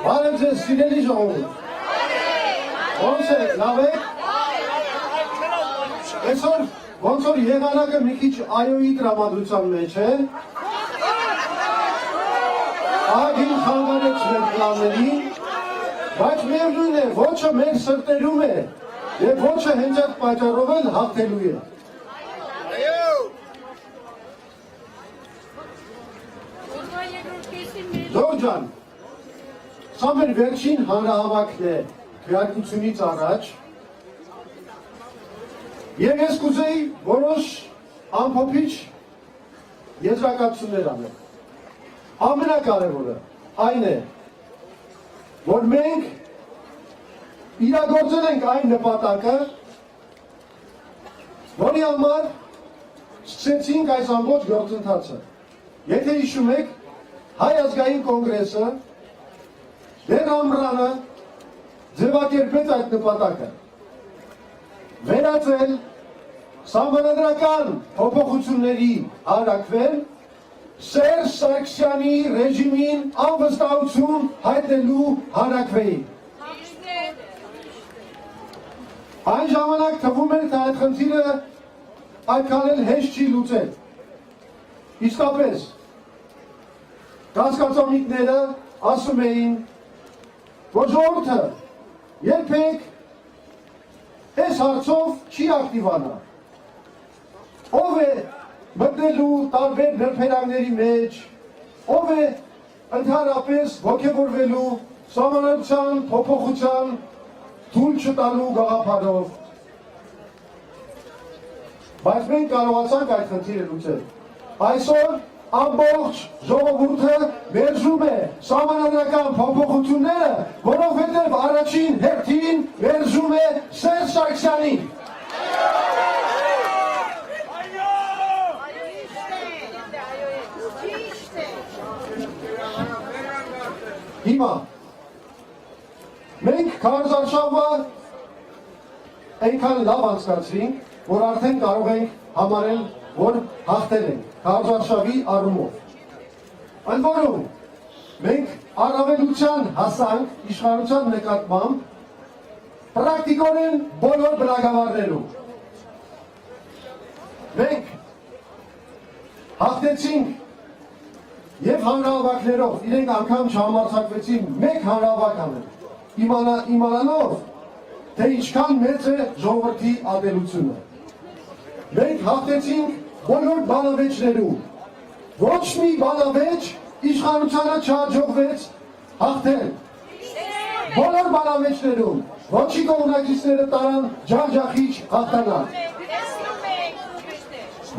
Բարև ձեզ սիրելի ժողովուրդ։ Ոնց է, լավ եք։ Այսօր ոնց որ եղանակը մի քիչ այոյի տրամադրության մեջ է։ Ահագին խանգարեց մեր պլաններին, բայց միևնույն է, ոչը մեր սրտերում է եւ ոչը հենց այդ պատճառով էլ հաղթելու է։ Դոր ջան, սա մեր վերջին հանրահավաքն է քվեարկությունից առաջ եւ ես կուզեի որոշ ամփոփիչ եզրակացություններ անել։ Ամենակարևորը այն է, որ մենք իրագործել ենք այն նպատակը, որի համար սկսեցինք այս ամբողջ գործընթացը։ Եթե հիշում եք, Հայ ազգային կոնգրեսը դեռ ամռանը ձևակերպեց այդ նպատակը։ Վերածել սահմանադրական փոփոխությունների հարակվել Սերժ Սարգսյանի ռեժիմին անվստահություն հայտնելու հարակվեին։ Այն ժամանակ թվում էր, թե այդ խնդիրը այդքան էլ հեշտ չի լուծել։ Իսկապես կասկածողները ասում էին, որ ժողովուրդը երբեք այս հարցով չի ակտիվանա։ Ով է մտնելու տարբեր նրբերանգների մեջ, ով է ընդհանրապես ոգևորվելու սահմանադրության փոփոխության թույլ չտալու գաղափարով։ Բայց մենք կարողացանք այդ խնդիրը լուծել։ Այսօր ամբողջ ժողովուրդը մերժում է սահմանադրական փոփոխությունները, որովհետև առաջին հերթին մերժում է Սերժ Սարգսյանին։ Հիմա մենք քարոզարշավը այնքան լավ անցկացրինք, որ արդեն կարող ենք համարել, որ հաղթել ենք քարոզարշավի առումով։ Ընդ որում մենք առավելության հասանք իշխանության նկատմամբ պրակտիկորեն բոլոր բնագավառներում։ Մենք հաղթեցինք եւ հանրահավաքներով, իրենք անգամ չհամարձակվեցին մեկ հանրահավաք անել, իմանալով, թե ինչքան մեծ է ժողովրդի ատելությունը։ Մենք հաղթեցինք բոլոր բանավեճներում, ոչ մի բանավեճ իշխանությանը չհաջողվեց հաղթել։ Բոլոր բանավեճներում ոչի կողմնակիցները տարան ջախջախիչ հաղթանակ։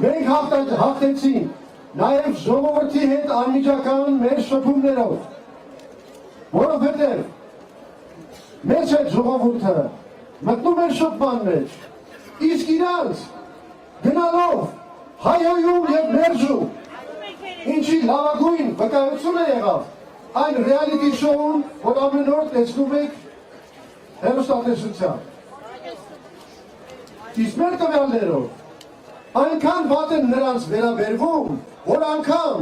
Մենք հաղթեցինք նաև ժողովրդի հետ անմիջական մեր շփումներով, որովհետև մեծ այդ ժողովուրդը մտնում էր շփման մեջ, իսկ իրանց գնալով հայհոյում և մերժում, ինչի լավագույն վկայությունը եղավ այն ռեալիթի շոուն, որ ամեն օր տեսնում եք հեռուստատեսությամբ։ Իսկ մեր տվյալներով այնքան վատ են նրանց վերաբերվում, որ անգամ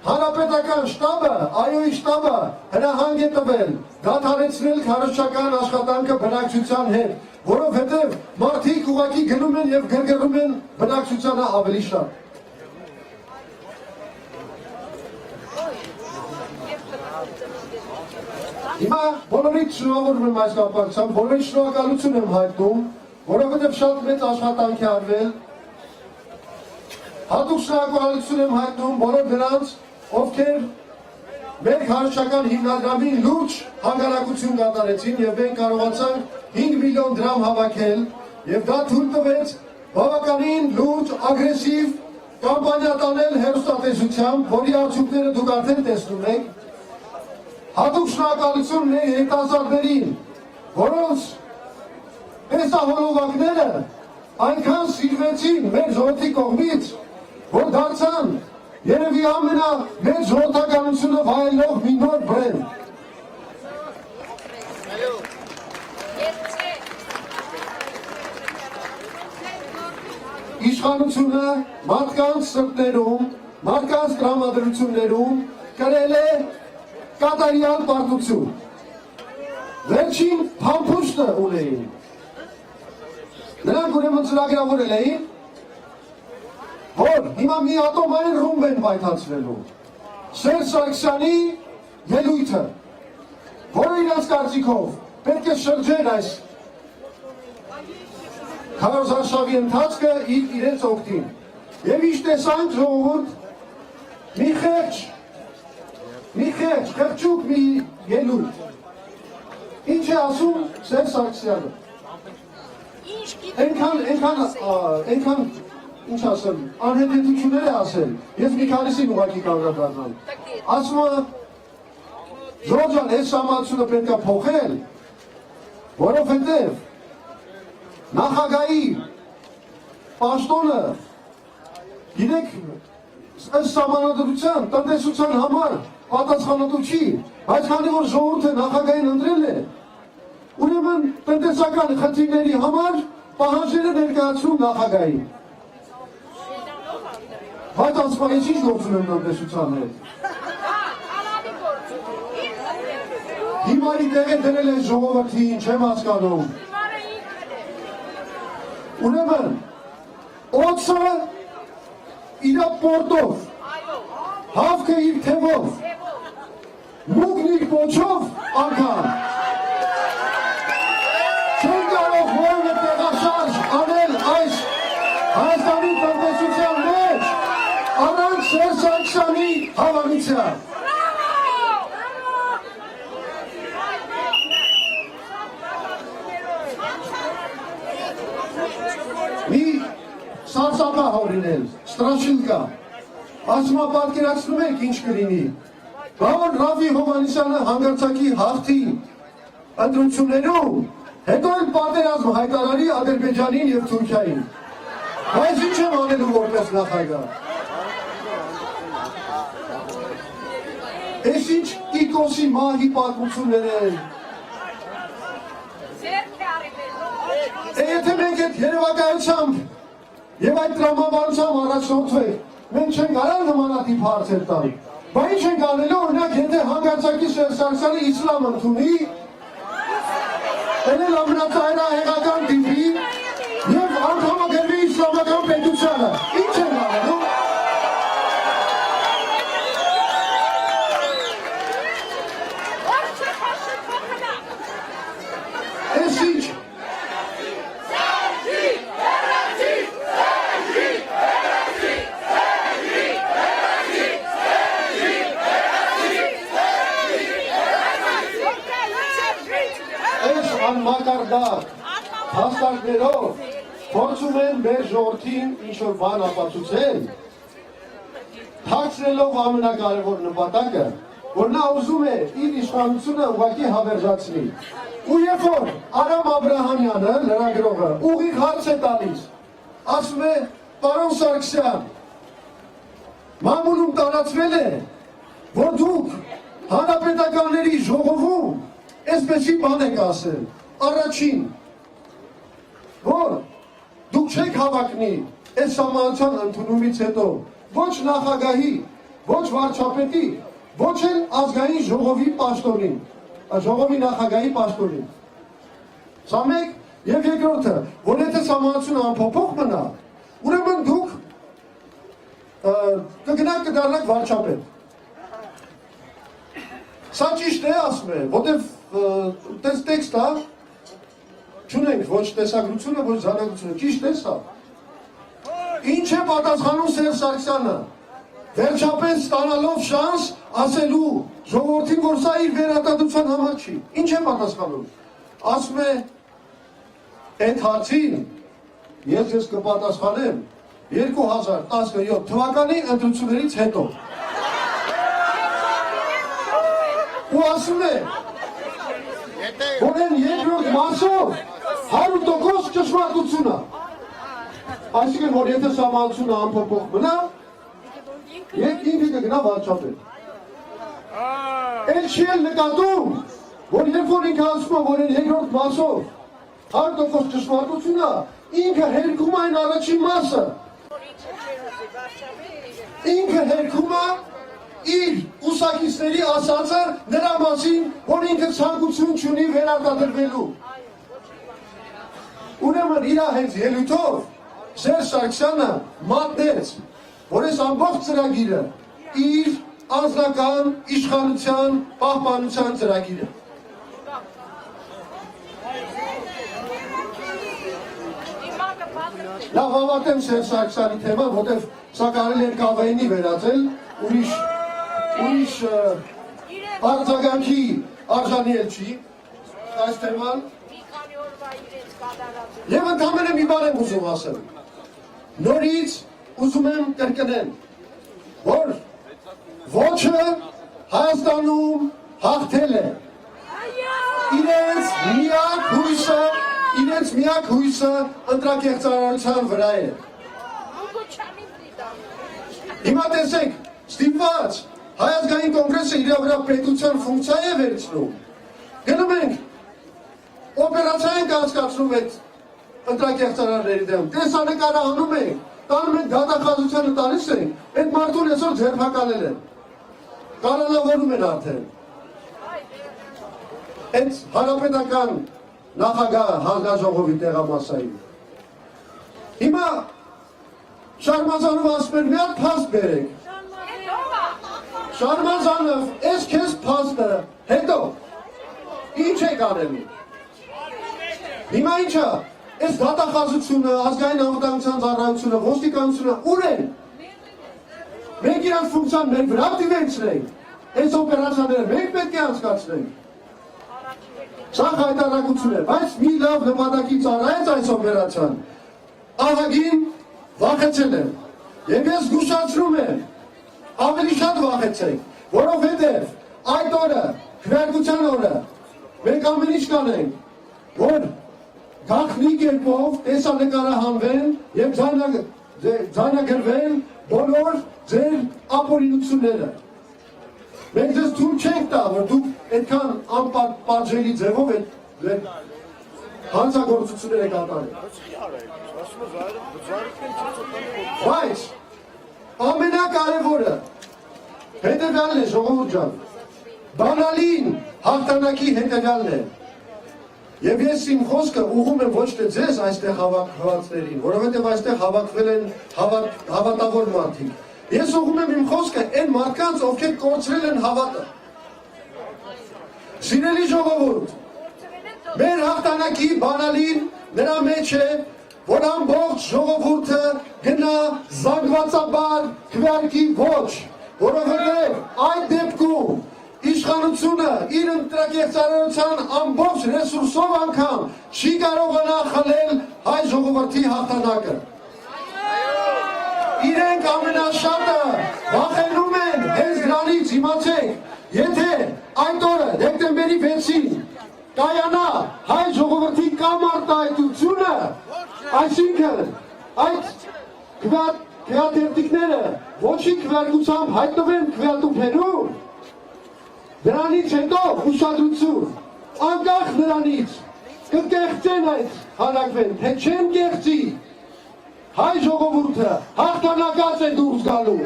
հանրապետական շտաբը, այոյի շտաբը հրահանգ է տվել դադարեցնել քարոզչական աշխատանքը բնակչության հետ, որովհետև մարդիկ ուղղակի գնում են և գրգռում են բնակչությանը ավելի շատ։ Հիմա բոլորից շնորհավորում եմ այս կապակցությամբ, բոլորից շնորհակալություն եմ հայտնում, որովհետև շատ մեծ աշխատանք է արվել։ Հատուկ շնորհակալություն եմ հայտնում բոլոր նրանց, ովքեր մեր քարոզչական հիմնադրամին լուրջ հանգանակություն կատարեցին և մենք կարողացանք 5 միլիոն դրամ հավաքել և դա թույլ տվեց բավականին լուրջ ագրեսիվ կամպանիա տանել հեռուստատեսությամբ, որի արդյունքները դուք արդեն տեսնում եք։ Հատուկ շնորհակալություն մեր երիտասարդներին, որոնց տեսահոլովակները այնքան սիրվեցին մեր ժողովրդի կողմից, որ դարձան երևի ամենամեծ ժողովրդականությունը վայելող մի նոր բրենդ։ Իշխանությունը մարդկանց սրտերում, մարդկանց տրամադրություններում կրել է կատարյալ պարտություն։ Վերջին փամփուշտը ունեին։ Նրանք ուրեմն ծրագրավորել էին, որ հիմա մի ատոմային ռումբ են պայթացվելու։ Սերժ Սարգսյանի ելույթը, որը իրաց կարծիքով պետք է շրջեր այս քարոզարշավի ընթացքը իրենց օգտին։ Եվ ինչ տեսանք ժողովուրդ, մի խեղճուկ մի ելույթ։ Ինչ է ասում Սերժ Սարգսյանը։ Այնքան ինչ ասեմ, անհետեցություններ է ասել, ես մի քանիսին ուղղակի կանգնադառնամ։ Ասում է, Ժողովուրդ ջան, այս համացությունը պետք է փոխել, որովհետև նախագահի պաշտոնը գիտեք ըստ սահմանադրության տնտեսության համար պատասխանատու չի, բայց քանի որ ժողովուրդը նախագահին ընտրել է, ուրեմն տնտեսական խնդիրների համար պահանջները ներկայացնում նախագահին։ Բայց ասում ես ինչ գործ ունեմ տնտեսության հետ։ Հիմարի տեղը դրել է ժողովրդին, չեմ հասկանում։ Ուրեմն, օձը իր պորտով, հավքը իր թևով, մուգն իր պոչով անգամ։ Չեն կարող որևէ տեղաշարժ անել այս Հայաստանի տնտեսության մեջ, առանց Սերժ Սարգսյանի հավանության։ Մի սարսափա հորինել, ստրաշիլկա, ասում պատկերացնում եք ինչ կլինի, բավոն Ռաֆի Հովհաննիսյանը հանգարցակի հաղթի ընտրություններում, հետո էլ պատերազմ հայտարարի Ադրբեջանին և Թուրքիային, բայց ինչ եմ անելու որպես նախագահ։ Ես ինչ Կիկոսի մահի պատմություններ են, եթե մենք այդ երևակայությամբ և այդ տրամաբանությամբ առաջնորդվենք, մենք չենք արել նմանատիպ հարցեր տալ, բայց ինչ ենք անելու, օրինակ, եթե հանգարցակի Սերժ Սարգսյանը իսլամ ընդունի, էլ ամենածայրահեղական դիպի և անդամագրվի իսլամական պետությանը, ինչ ենք անելու։ Ես ինչ անմակարդակ հաստատներով փորձում են մեր ժողովրդին ինչ-որ բան ապացուցել, թաքցնելով ամենակարևոր նպատակը, որ նա ուզում է իր իշխանությունը ուղղակի հավերժացնի։ Ու երբ որ Արամ Աբրահամյանը, լրագրողը, ուղիղ հարց է տալիս, ասում է, պարոն Սարգսյան, մամուլում տարածվել է, որ դուք հանրապետականների ժողովում այսպեսի բան եք ասել, առաջին, որ դուք չեք հավակնի այս սահմանության ընդունումից հետո ոչ նախագահի, ոչ վարչապետի, ոչ էլ ազգային ժողովի պաշտոնին, ժողովի նախագահի պաշտոնին։ Սա մեկ և երկրորդը, որ եթե սահմանությունը անփոփոխ մնա, ուրեմն դուք կգնաք կդառնաք վարչապետ։ Սա ճիշտ է ասում է, որտև տեքստ է, չունենք ոչ տեսագրությունը, ոչ զանագությունը, ճիշտ է սա։ Ինչ է պատասխանում Սերժ Սարգսյանը, վերջապես ստանալով շանս ասելու ժողովրդին, որ սա իր վերարտադրության համար չի, ինչ է պատասխանում, ասում է, այդ հարցին ես կպատասխանեմ 2017 թվականի ընտրություններից հետո։ Ու ասում է, որ են երկրորդ մասով 100% ճշմարտություն է։ Այսինքն, որ եթե սահմանությունը անփոփոխ մնա, ինքը կգնա վարչապետ։ Էլ չի էլ նկատում, որ երբ որ ինքը ասում է, որ են երկրորդ մասով 100% ճշմարտություն է, ինքը հերքում է այն առաջին մասը։ Ինքը հերքում է իր ուսակիցների ասածը նրա մասին, որ ինքը ցանկություն չունի վերարտադրվելու։ Ուրեմն իր հենց ելույթով Սերժ Սարգսյանը մատնեց, որ այս ամբողջ ծրագիրը իր անձնական իշխանության պահպանության ծրագիրը։ Լավ հավատեմ Սերժ Սարգսյանի թեման, որտեվ սա կարելի է կավեինի վերածել, ուրիշ արձագանքի արժանի էլ չի, այս թեման։ Եվ ընդամենը մի բան եմ ուզում ասել, նորից ուզում եմ կրկնել, որ ոչը Հայաստանում հաղթել է, իրենց միակ հույսը ընտրակեղծարարության վրա է։ Հիմա տեսեք, ստիպված Հայ ազգային կոնգրեսը իր վրա պետության ֆունկցիա է վերցնում, գնում ենք օպերացիա ենք անցկացնում այդ ընտրակեղծարարների դեմ, տեսանկարը անում ենք, տանում ենք դատախազությանը տալիս ենք, այդ մարդուն այսօր ձերբակալել են, կալանավորում են արդեն։ Այդ հանրապետական նախագահ հանձնաժողովի տեղամասային։ Հիմա Շարմազանով ասում են մի հատ փաստ բերեք։ Շարմազանով, այս քեզ փաստը, հետո ինչ եք անելու։ Հիմա ինչա, այս դատախազությունը, ազգային անվտանգության ծառայությունը, ոստիկանությունը ուր են։ Մենք իրանց ֆունկցիան մեր վրա դիվենցնենք, այս օպերացիաները մենք պետք է անցկացնենք։ Սա հայտարարություն է, բայց մի լավ նպատակի ծառայեց այս օպերացիան։ Ահագին վախեցել եմ, և ես զգուշացնում եմ, ավելի շատ վախեցեք, որովհետև այդ օրը, քվեարկության օրը, մենք ամեն ինչ կանենք, որ գաղտնի կերպով տեսանկարահանվեն և ձայնագրվեն բոլոր ձեր ապօրինությունները։ Մենք ձեզ թույլ չենք տա, որ դուք այդքան անպատժելի ձևով հանցագործություններ եք կատարել։ Բայց ամենակարևորը հետևյալն է, ժողովուրդ ջան, բանալին հաղթանակի հետևյալն է։ Եվ ես իմ խոսքը ուղղում եմ ոչ թե ձեզ այստեղ հավաքվածներին, որովհետև այստեղ հավաքվել են հավատավոր մարդիկ։ Ես ուղղում եմ իմ խոսքը այն մարդկանց, ովքեր կորցրել են հավատը։ Սիրելի ժողովուրդ, մեր հաղթանակի բանալին նրա մեջ է, որ ամբողջ ժողովուրդը գնա զանգվածաբար քվեարկի ոչ, որովհետև այդ դեպքում իշխանությունը իր ընտրակեղծարարության ամբողջ ռեսուրսով անգամ չի կարողանա խլել հայ ժողովրդի հաղթանակը։ Իրենք ամենաշատը վախենում են հենց դրանից, իմացեք, եթե այդ օրը դեկտեմբերի 6-ին կայանա հայ ժողովրդի կամ արտահայտությունը, այսինքն այդ քվեատերտիկները ոչի քվեարկությամբ հայտնվեն քվեատուփերում, դրանից հետո ուշադրություն, անկախ նրանից կկեղծեն այդ հանրակվեն, թե չեն կեղծի, հայ ժողովուրդը հաղթանակած է դուրս գալու։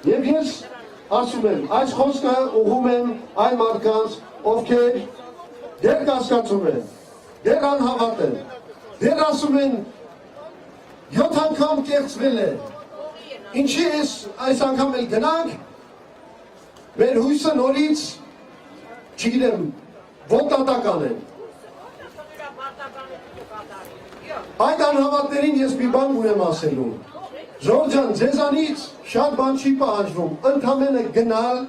Եվ ես ասում եմ, այս խոսքը ուղղում եմ այն մարդկանց, ովքեր դեռ կասկածում են, դեռ անհավատ են, դեռ ասում են 7 անգամ կեղծվել է։ Ինչի այս անգամ էլ գնանք, մեր հույսը նորից, չգիտեմ, ոտատական են։ Այդ անհավատներին ես մի բան ունեմ ասելու։ Ժողովուրդ ջան, ձեզանից շատ բան չի պահանջվում, ընդամենը գնալ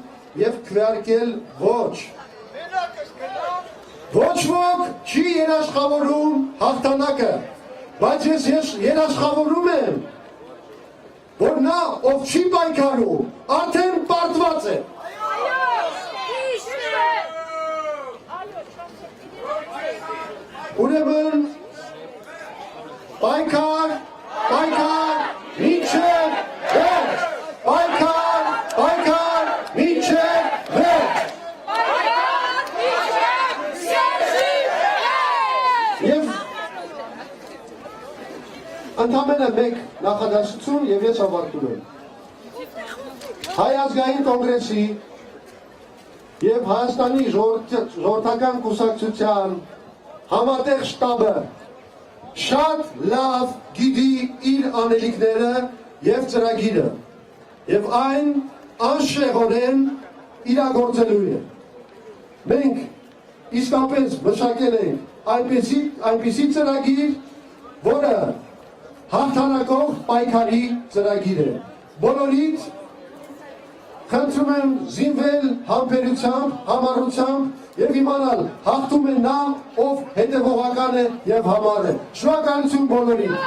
և քվեարկել ոչ։ Ոչ ոք չի երաշխավորում հաղթանակը, բայց ես երաշխավորում եմ, որ նա, ով չի պայքարում, արդեն պարտված է։ Ուրեմն, պայքար, մինչև վերջ, պայքար, մինչև վերջ։ Եվ ընդամենը մեկ նախադասություն եւ ես ավարտում եմ։ Հայ ազգային կոնգրեսի եւ Հայաստանի ժողովրդական կուսակցության համատեղ շտաբը շատ լավ գիտի իր անելիքները եւ ծրագիրը եւ այն անշեղորեն իրագործելու է։ Մենք իսկապես մշակել ենք այնպիսի ծրագիր, որը հաղթանակող պայքարի ծրագիր է։ Բոլորիդ խնդրում եմ զինվել համբերությամբ, համառությամբ եւ իմանալ հաղթում է նա, ով հետևողական է եւ համառ է։ Շնորհակալություն բոլորին։